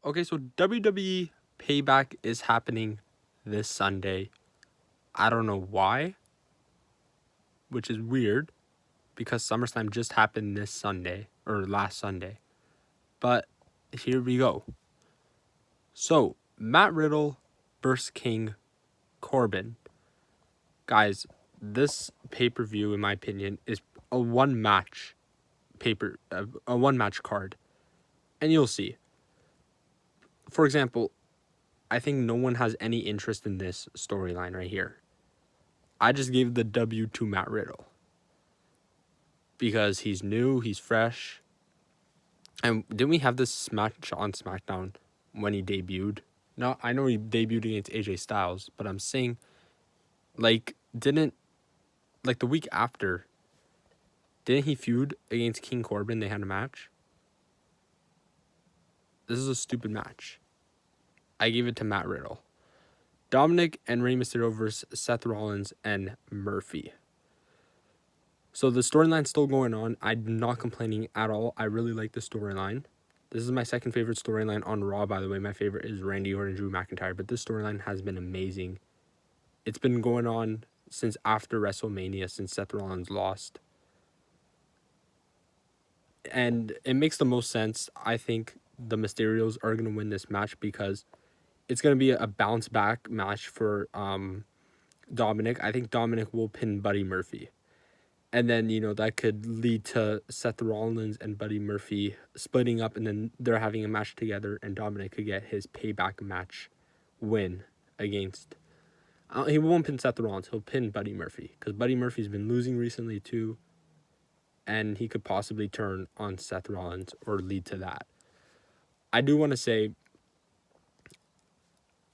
Okay, so WWE Payback is happening this Sunday. I don't know why, which is weird because SummerSlam just happened this Sunday or last Sunday. But here we go. So, Matt Riddle versus King Corbin. Guys, this pay-per-view in my opinion is a one match card. And you'll see. For example, I think no one has any interest in this storyline right here. I just gave the W to Matt Riddle because he's new, he's fresh. And didn't we have this match on SmackDown when he debuted? No, I know he debuted against AJ Styles, but I'm saying, didn't, the week after, didn't he feud against King Corbin? They had a match. This is a stupid match. I gave it to Matt Riddle. Dominic and Rey Mysterio versus Seth Rollins and Murphy. So the storyline's still going on. I'm not complaining at all. I really like the storyline. This is my second favorite storyline on Raw, by the way. My favorite is Randy Orton and Drew McIntyre, but this storyline has been amazing. It's been going on since after WrestleMania, since Seth Rollins lost. And it makes the most sense. I think the Mysterios are going to win this match because it's going to be a bounce back match for Dominic. I think Dominic will pin Buddy Murphy. And then, that could lead to Seth Rollins and Buddy Murphy splitting up, and then they're having a match together, and Dominic could get his payback match win against... he won't pin Seth Rollins, he'll pin Buddy Murphy, because Buddy Murphy's been losing recently too, and he could possibly turn on Seth Rollins or lead to that. I do want to say,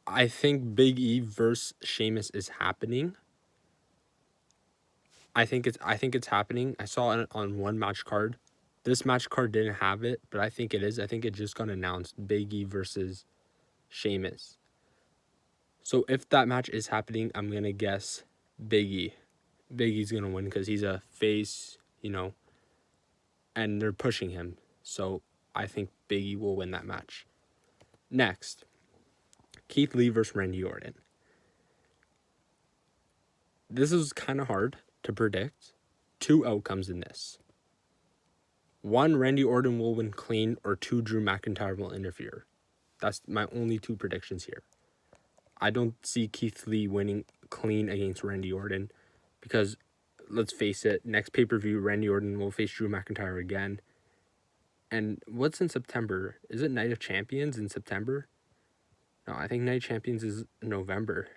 I think Big E versus Sheamus is happening. I think it's happening. I saw it on one match card. This match card didn't have it, but I think it is. I think it just got announced. Big E versus Sheamus. So if that match is happening, I'm going to guess Big E. Big E's going to win because he's a face, and they're pushing him. So I think Big E will win that match. Next, Keith Lee versus Randy Orton. This is kind of hard to predict. Two outcomes in this. One, Randy Orton will win clean, or two, Drew McIntyre will interfere. That's my only two predictions here. I don't see Keith Lee winning clean against Randy Orton because, let's face it, next pay-per-view, Randy Orton will face Drew McIntyre again. And what's in September? Is it Night of Champions in September? No, I think Night of Champions is November.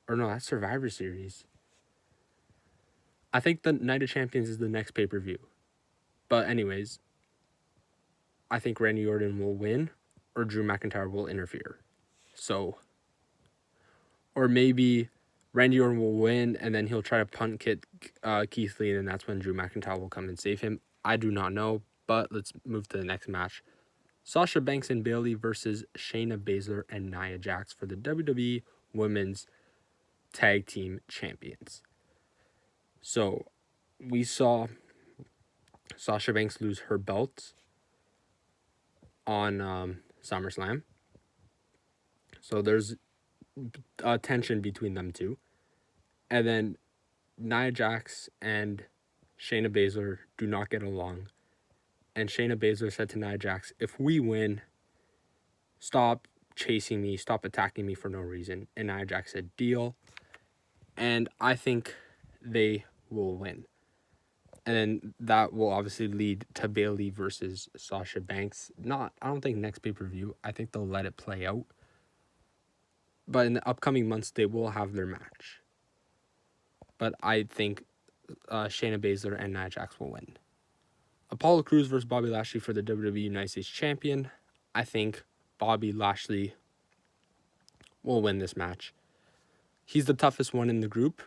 Or no, that's Survivor Series. I think the Night of Champions is the next pay-per-view. But anyways, I think Randy Orton will win or Drew McIntyre will interfere. So, or maybe Randy Orton will win and then he'll try to punt kit Keith Lee, and that's when Drew McIntyre will come and save him. I do not know, but let's move to the next match. Sasha Banks and Bayley versus Shayna Baszler and Nia Jax for the WWE Women's Tag Team Champions. So, we saw Sasha Banks lose her belt on SummerSlam. So there's a tension between them two. And then Nia Jax and Shayna Baszler do not get along. And Shayna Baszler said to Nia Jax, if we win, stop chasing me, stop attacking me for no reason. And Nia Jax said, deal. And I think they will win. And then that will obviously lead to Bayley versus Sasha Banks. I don't think next pay-per-view. I think they'll let it play out. But in the upcoming months, they will have their match. But I think Shayna Baszler and Nia Jax will win. Apollo Crews versus Bobby Lashley for the WWE United States Champion. I think Bobby Lashley will win this match. He's the toughest one in the group.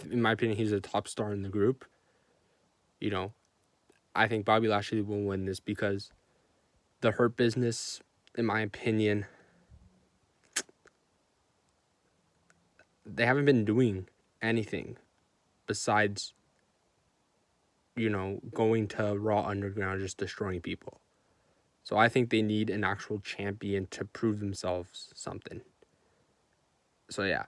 In my opinion, he's a top star in the group. I think Bobby Lashley will win this because the Hurt Business, in my opinion, they haven't been doing anything besides, going to Raw Underground, just destroying people. So I think they need an actual champion to prove themselves something. So yeah.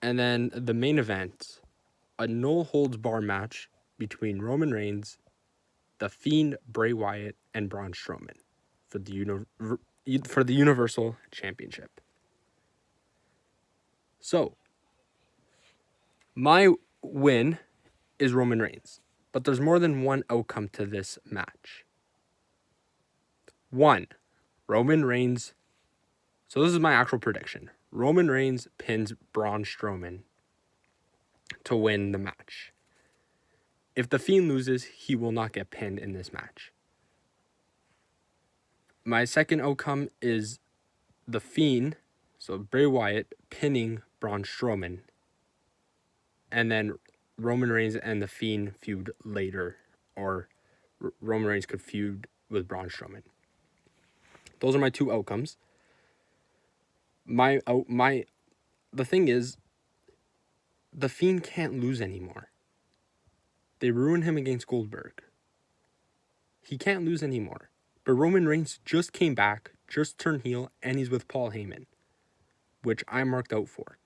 And then the main event, a no-holds-barred match between Roman Reigns, The Fiend, Bray Wyatt, and Braun Strowman for the Universal Championship. So, my win is Roman Reigns, but there's more than one outcome to this match. One, Roman Reigns. So this is my actual prediction. Roman Reigns pins Braun Strowman to win the match. If The Fiend loses, he will not get pinned in this match. My second outcome is The Fiend, so Bray Wyatt, pinning Braun Strowman. And then Roman Reigns and The Fiend feud later, or Roman Reigns could feud with Braun Strowman. Those are my two outcomes. The thing is, The Fiend can't lose anymore. They ruined him against Goldberg. He can't lose anymore. But Roman Reigns just came back, just turned heel, and he's with Paul Heyman, which I marked out for.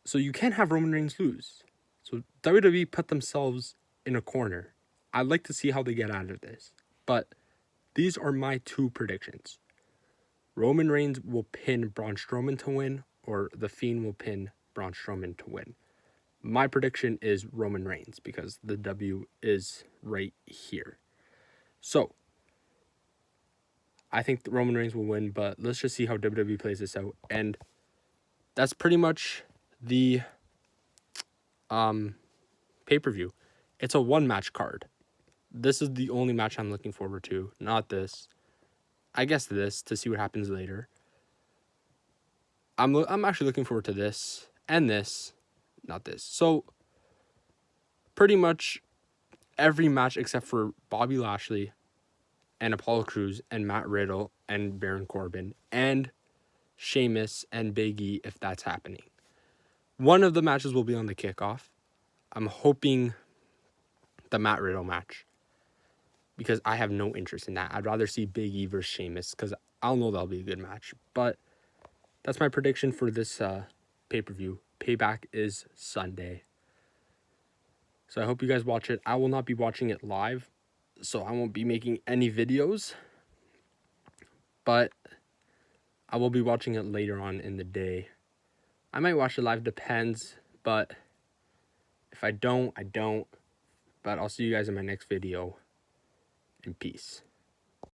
So you can't have Roman Reigns lose. So WWE put themselves in a corner. I'd like to see how they get out of this. But these are my two predictions. Roman Reigns will pin Braun Strowman to win, or The Fiend will pin Braun Strowman to win. My prediction is Roman Reigns because the W is right here. So, I think Roman Reigns will win, but let's just see how WWE plays this out. And that's pretty much the pay-per-view. It's a one-match card. This is the only match I'm looking forward to, not this. I guess this, to see what happens later. I'm actually looking forward to this and this, not this. So, pretty much every match except for Bobby Lashley and Apollo Crews and Matt Riddle and Baron Corbin and Sheamus and Big E, if that's happening. One of the matches will be on the kickoff. I'm hoping the Matt Riddle match, because I have no interest in that. I'd rather see Big E versus Sheamus, because I'll know that'll be a good match. But that's my prediction for this pay-per-view. Payback is Sunday. So I hope you guys watch it. I will not be watching it live, so I won't be making any videos. But I will be watching it later on in the day. I might watch it live, depends. But if I don't, I don't. But I'll see you guys in my next video. And peace.